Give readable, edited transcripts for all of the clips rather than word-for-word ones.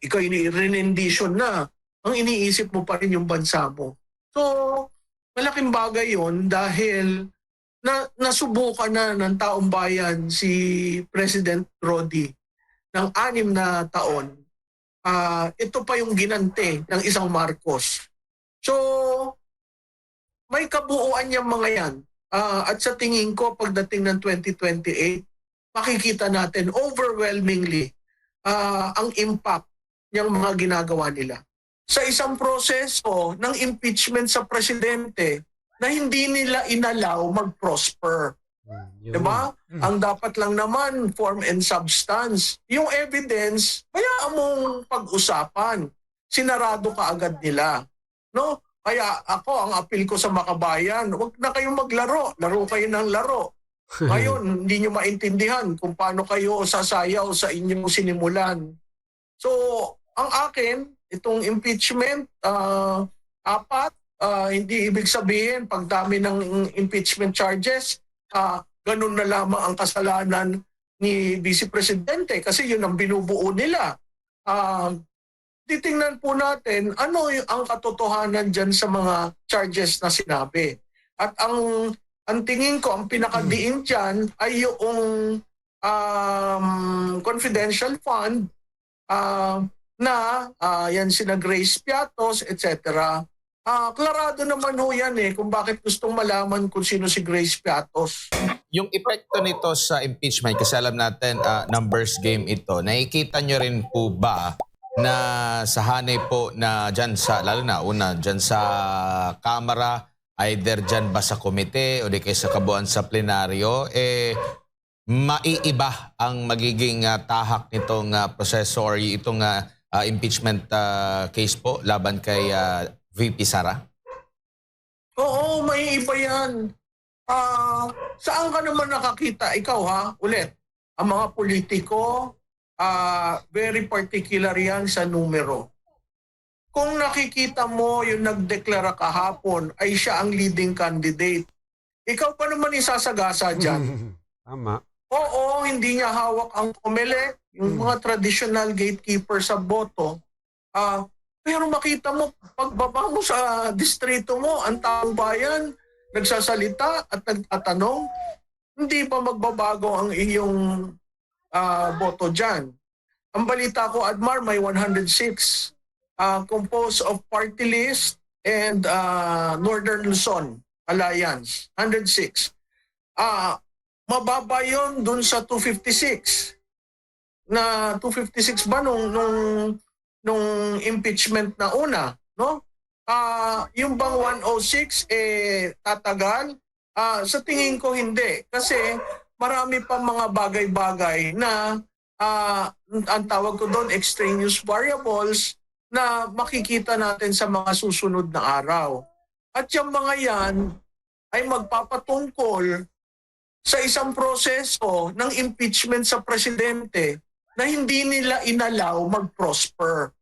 ikaw rendition na, ang iniisip mo pa rin yung bansa mo. So, malaking bagay yon dahil nasubukan na ng taong bayan si President Rodi ng 6 na taon. Ito pa yung ginante ng isang Marcos. So, may kabuuan yung mga yan. At sa tingin ko, pagdating ng 2028, makikita natin overwhelmingly ang impact ng mga ginagawa nila. Sa isang proseso ng impeachment sa presidente na hindi nila inalaw mag-prosper. Diba? Ang dapat lang naman, form and substance. Yung evidence, hayaan mong pag-usapan. Sinarado ka agad nila. No? Kaya ako, ang appeal ko sa makabayan, huwag na kayong maglaro. Laro kayo ng laro. Ngayon, hindi nyo maintindihan kung paano kayo sasayaw sa inyong sinimulan. So, ang akin, itong impeachment, 4, hindi ibig sabihin, pagdami ng impeachment charges, ganun na lamang ang kasalanan ni Vice Presidente kasi yun ang binubuo nila. Titingnan po natin ano ang katotohanan dyan sa mga charges na sinabi. At ang tingin ko, ang pinakadiin dyan ay yung confidential fund na yan sina Grace Piatos, etc. Klarado naman ho yan kung bakit gustong malaman kung sino si Grace Piatos. Yung epekto nito sa impeachment, kasi alam natin numbers game ito, nakikita nyo rin po ba na sa hanay po na dyan sa, lalo na una, dyan sa Kamara, either dyan ba sa komite o di kaya sa kabuuan sa plenaryo, maiiba ang magiging tahak nitong proseso or itong impeachment case po laban kay VP Sara? Oo, may iba yan. Saan ka naman nakakita? Ikaw ulit, ang mga politiko, very particular yan sa numero. Kung nakikita mo yung nagdeklara kahapon ay siya ang leading candidate, ikaw pa naman isasagasa dyan. Tama. Oo, hindi niya hawak ang COMELEC, yung mga traditional gatekeeper sa boto. Pero makita mo, pagbaba mo sa distrito mo, ang taong bayan, nagsasalita at nagtatanong, hindi pa magbabago ang iyong boto dyan. Ang balita ko, Admar, may 106 composed of party list and Northern Luzon Alliance, 106. Mababa yun dun sa 256. Na 256 ba nung impeachment na una, no? Yung bang 106 tatagal? Sa tingin ko hindi kasi marami pa mga bagay-bagay na ang tawag ko doon extraneous variables na makikita natin sa mga susunod na araw. At yung mga yan ay magpapatungkol sa isang proseso ng impeachment sa presidente na hindi nila inalaw mag-prosper.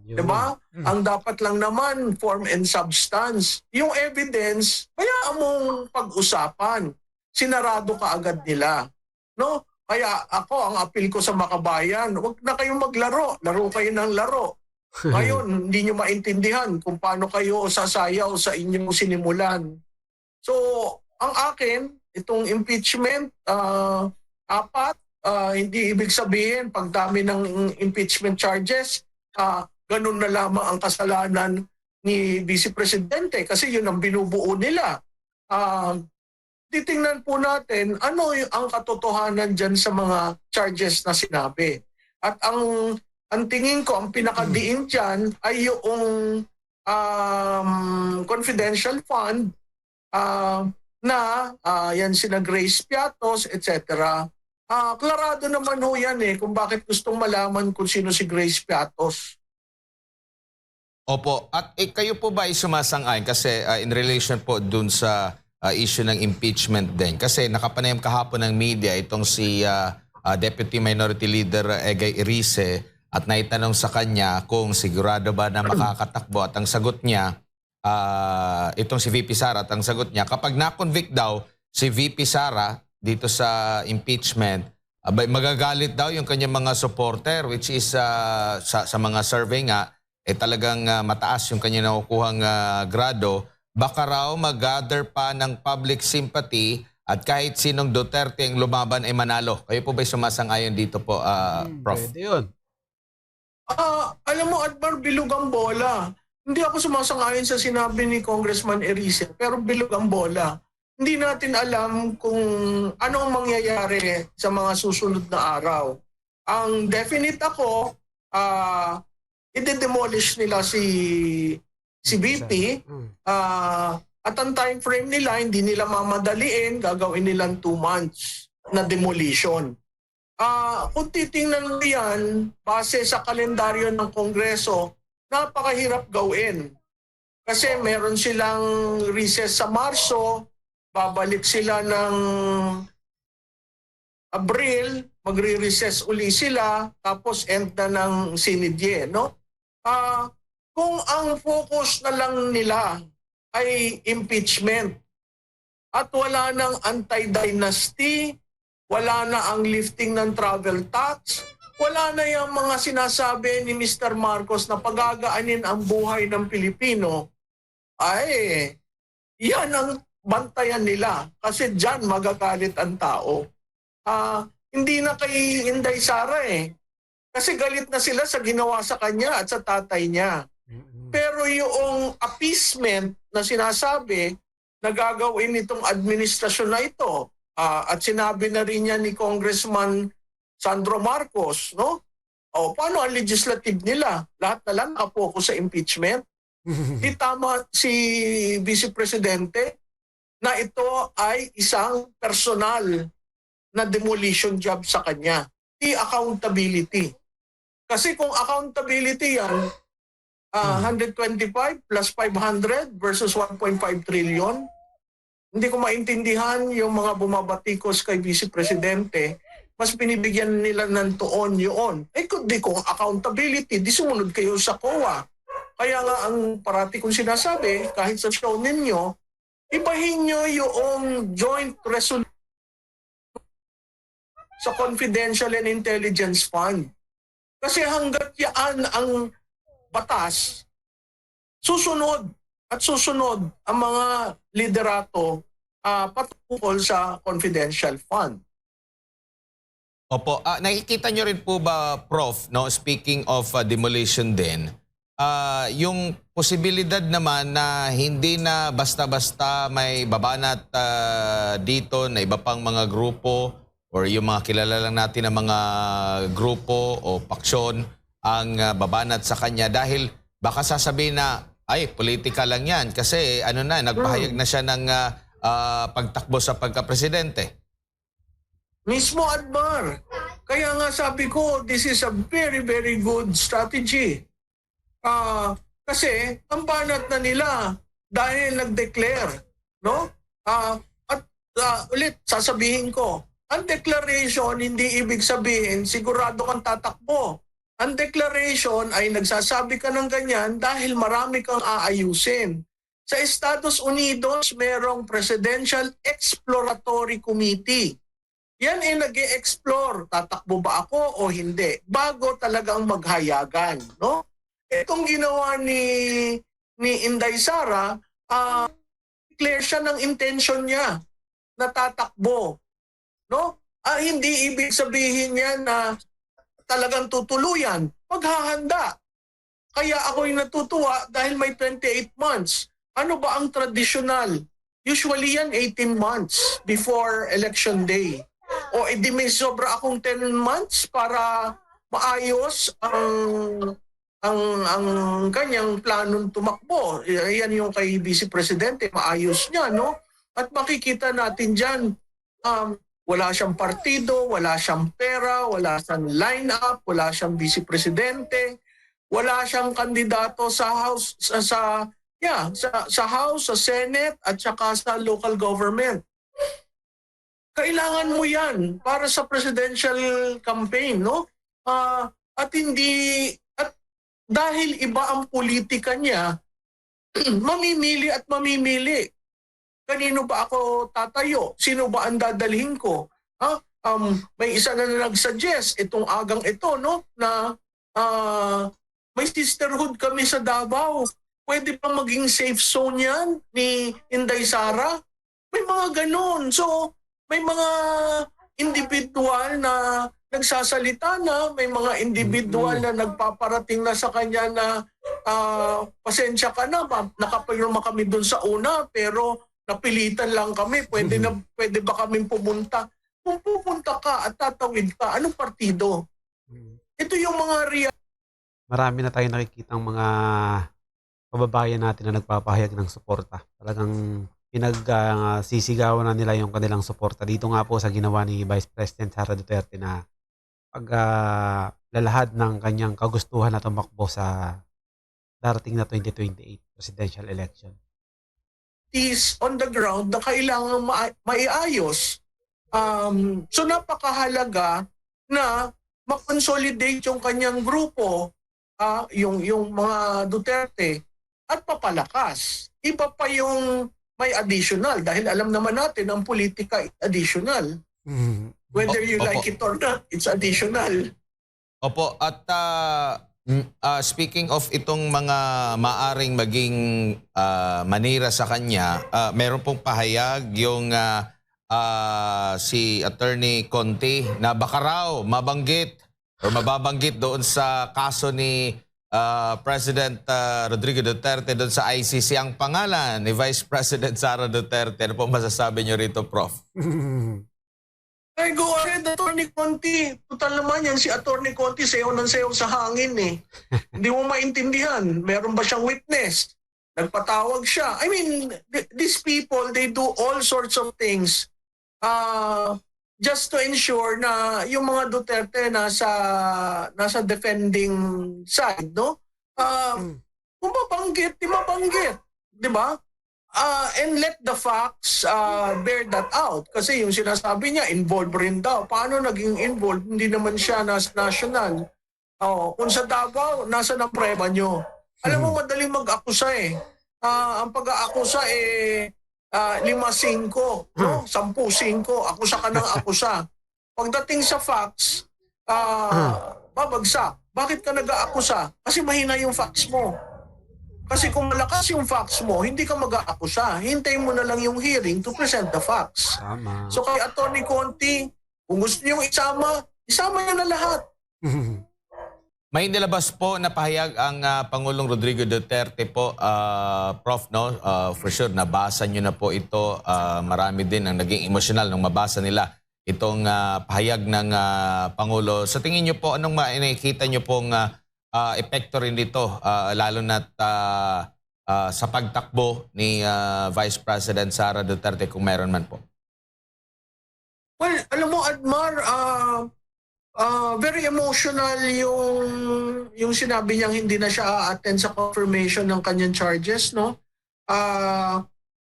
Diba? Ang dapat lang naman, form and substance. Yung evidence, hayaan mong pag-usapan. Sinarado ka agad nila. No? Kaya ako, ang appeal ko sa makabayan, huwag na kayong maglaro. Laro kayo ng laro. Ngayon, hindi nyo maintindihan kung paano kayo sasayaw sa inyong sinimulan. So, ang akin, itong impeachment, 4, hindi ibig sabihin, pagdami ng impeachment charges, ganun na lamang ang kasalanan ni Vice Presidente kasi yun ang binubuo nila. Titingnan po natin ano ang katotohanan dyan sa mga charges na sinabi. At ang tingin ko, ang pinakadiin dyan ay yung confidential fund na yan sina Grace Piatos, etc. Klarado naman ho yan kung bakit gustong malaman kung sino si Grace Piatos. Opo. At kayo po ba ay sumasang-ayon? Kasi in relation po dun sa issue ng impeachment din. Kasi nakapanayam kahapon ng media itong si Deputy Minority Leader Egay Erice at naitanong sa kanya kung sigurado ba na makakatakbo at ang sagot niya, itong si VP Sara at ang sagot niya, kapag na-convict daw si VP Sara dito sa impeachment, abay, magagalit daw yung kanyang mga supporter, which is sa mga survey nga, talagang mataas yung kanyang nakukuhang grado. Baka raw mag-gather pa ng public sympathy at kahit sinong Duterte ang lumaban ay manalo. Kayo po ba'y sumasang-ayon dito po, Prof? Pwede yun. Alam mo, Admar, bilog ang bola. Hindi ako sumasang-ayon sa sinabi ni Congressman Erice, pero bilog ang bola. Hindi natin alam kung ano ang mangyayari sa mga susunod na araw. Ang definite ako, i-demolish nila si BP, at ang time frame nila, hindi nila mamadaliin, gagawin nilang 2 months na demolition. Kung titingnan mo yan, base sa kalendaryo ng Kongreso, napakahirap gawin. Kasi meron silang recess sa Marso, babalik sila ng Abril, magre-recess uli sila, tapos end na ng sinidye, no? Kung ang focus na lang nila ay impeachment at wala ng anti-dynasty, wala na ang lifting ng travel tax, wala na yung mga sinasabi ni Mr. Marcos na pagagaanin ang buhay ng Pilipino, ay yan ang bantayan nila kasi dyan magagalit ang tao. Hindi na kay Inday Sara kasi galit na sila sa ginawa sa kanya at sa tatay niya. Pero yung appeasement na sinasabi na gagawin itong administrasyon na ito, at sinabi na rin niya ni Congressman Sandro Marcos, no? Paano ang legislative nila? Lahat na lang nakapokus sa impeachment. Di tama si Vice Presidente na ito ay isang personal na demolition job sa kanya. Di accountability. Kasi kung accountability yan, 125 plus 500 versus 1.5 trillion, hindi ko maintindihan yung mga bumabatikos kay Vice Presidente, mas binibigyan nila ng tuon yun. Kundi kung accountability, di sumunod kayo sa COA. Kaya nga ang parati kong sinasabi, kahit sa show ninyo, ibahin nyo yung joint resolution sa Confidential and Intelligence Fund. Kasi hanggat yan ang batas, susunod at susunod ang mga liderato patungkol sa confidential fund. Opo, nakikita nyo rin po ba, Prof, no, speaking of demolition din, yung posibilidad naman na hindi na basta-basta may babanat dito na iba pang mga grupo or yung mga kilala lang natin na mga grupo o paksyon ang babanat sa kanya dahil baka sasabihin na ay, politika lang yan kasi nagpahayag na siya ng pagtakbo sa pagka-presidente. Mismo, Admar. Kaya nga sabi ko, this is a very, very good strategy. Kasi ang banat na nila dahil nag-declare. No? Ulit, sasabihin ko, ang declaration hindi ibig sabihin sigurado kang tatakbo. Ang declaration ay nagsasabi ka ng ganyan dahil marami kang aayusin. Sa Estados Unidos, merong Presidential Exploratory Committee. Yan ay nag-e-explore, tatakbo ba ako o hindi, bago talagang maghayagan. No? Itong ginawa ni Inday Sara, clear siya ng intention niya na tatakbo. No? Hindi ibig sabihin niya na talagang tutuluyan, maghahanda. Kaya ako'y natutuwa dahil may 28 months. Ano ba ang traditional? Usually yan 18 months before election day. O edi may sobra akong 10 months para maayos ang kanyang planong tumakbo. Yan yung kay Vice Presidente, maayos niya, no? At makikita natin dyan, wala siyang partido, wala siyang pera, wala siyang line-up, wala siyang Vice Presidente, wala siyang kandidato sa House, sa House, sa Senate, at saka sa local government. Kailangan mo yan para sa presidential campaign, no? At dahil iba ang politika niya, mamimili at mamimili. Kanino ba ako tatayo? Sino ba ang dadalhin ko? May isa na nag-suggest itong agang ito, no, na may sisterhood kami sa Davao. Pwede pa maging safe zone yan ni Inday Sara? May mga ganun. So, may mga individual na nagsasalita na, may mga individual na nagpaparating na sa kanya na pasensya ka na, nakapirma kami doon sa una, pero napilitan lang kami, pwede ba kami pumunta? Kung pupunta ka at tatawid ka, anong partido? Ito yung mga Marami na tayong nakikitang mga kababayan natin na nagpapahayag ng suporta. Talagang sisigawan na nila yung kanilang suporta. Dito nga po sa ginawa ni Vice President Sara Duterte na paglalahad ng kanyang kagustuhan na tumakbo sa darating na 2028 presidential election. is on the ground na kailangan maiayos. So napakahalaga na makonsolidate yung kanyang grupo, yung mga Duterte, at papalakas. Iba pa yung may additional dahil alam naman natin ang politika additional. Whether you like it or not, it's additional. Opo, at speaking of itong mga maaring maging manira sa kanya, meron pong pahayag yung si Attorney Conti na baka raw mababanggit doon sa kaso ni President Rodrigo Duterte doon sa ICC ang pangalan ni Vice President Sara Duterte. Ano po masasabi niyo rito, Prof? Ay, go ahead, Attorney Conti. Total naman yan, si Attorney Conti, sayo ng sayo sa hangin eh. Hindi mo maintindihan. Meron ba siyang witness? Nagpatawag siya. I mean, these people, they do all sorts of things just to ensure na yung mga Duterte nasa defending side, no? Kung mabanggit, di mabanggit. Di ba? And let the facts bear that out. Kasi yung sinasabi niya, involved rin daw. Paano naging involved? Hindi naman siya national. Kung sa Davao, nasa ng preba nyo. Alam mo, madaling mag-akusa eh. Ang pag-aakusa eh, 5-5, no? 10-5. Akusa ka ng akusa. Pagdating sa facts, babagsak. Bakit ka nag-aakusa? Kasi mahina yung facts mo. Kasi kung malakas yung facts mo, hindi ka mag-aakusa. Hintayin mo na lang yung hearing to present the facts. Tama. So kay Attorney Conti, kung gusto niyong isama niyo na lahat. May nilabas po na pahayag ang Pangulong Rodrigo Duterte po, Prof, no? For sure, nabasa nyo na po ito. Marami din ang naging emosyonal nung mabasa nila itong pahayag ng Pangulo. Sa tingin nyo po, anong nakikita nyo pong epekto rin dito, lalo na sa pagtakbo ni Vice President Sara Duterte kung meron man po? Well, alam mo, Admar, very emotional yung sinabi niyang hindi na siya a-attend sa confirmation ng kanyang charges, no?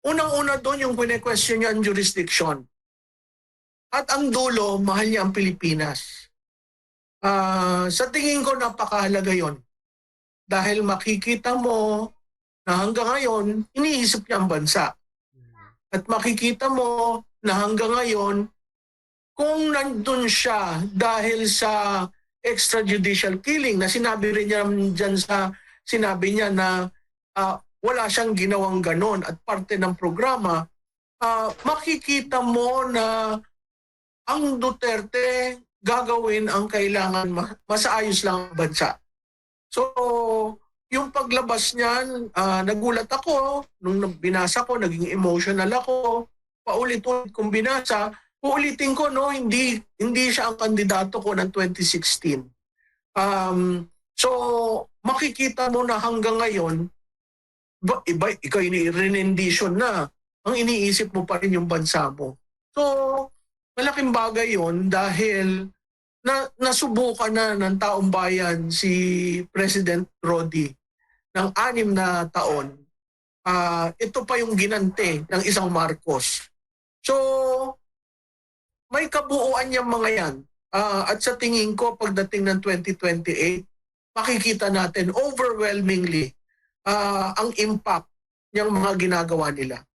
Unang-una doon yung pine-question niya ang jurisdiction. At ang dulo, mahal niya ang Pilipinas. Sa tingin ko, napakahalaga yon. Dahil makikita mo na hanggang ngayon, iniisip niya ang bansa. At makikita mo na hanggang ngayon, kung nandun siya dahil sa extrajudicial killing na sinabi rin niya dyan sinabi niya na wala siyang ginawang ganon at parte ng programa, makikita mo na ang Duterte gagawin ang kailangan masaayos lang ang bansa. So, yung paglabas niyan, nagulat ako, nung binasa ko, naging emotional ako, paulit-ulit kong binasa. Uulitin ko, no, hindi siya ang kandidato ko ng 2016. So, makikita mo na hanggang ngayon, ikaw rendition na, ang iniisip mo pa rin yung bansa mo. So, malaking bagay yon dahil nasubukan na ng taong bayan si President Rodi ng 6 na taon. Ito pa yung ginante ng isang Marcos. So, may kabuuan niyang mga yan. At sa tingin ko, pagdating ng 2028, makikita natin overwhelmingly ang impact niyang mga ginagawa nila.